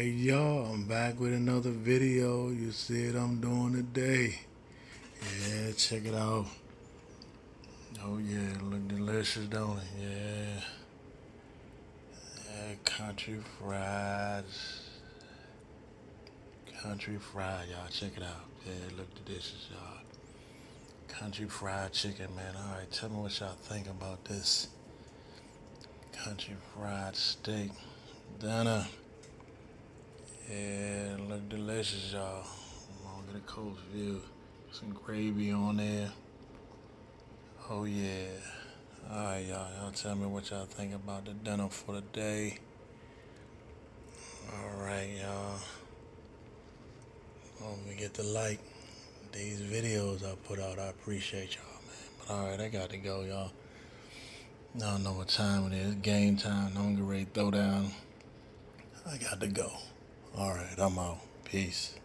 Alright, y'all, I'm back with another video. You see what I'm doing today. Yeah, check it out. Oh yeah, look delicious, don't it? Yeah. Country fries. Country fried, y'all. Check it out. Yeah, look delicious, y'all. Country fried chicken, man. Alright, tell me what y'all think about this. Country fried steak. Dinner. Yeah, look delicious, y'all. I'm gonna get a close view. Some gravy on there. Oh yeah. Alright, y'all tell me what y'all think about the dinner for the day. Alright, y'all. Don't forget to like these videos I put out. I appreciate y'all, man. But alright, I got to go, y'all. I don't know what time it is. Game time. I'm getting ready to throw down. I got to go. Alright, I'm out. Peace.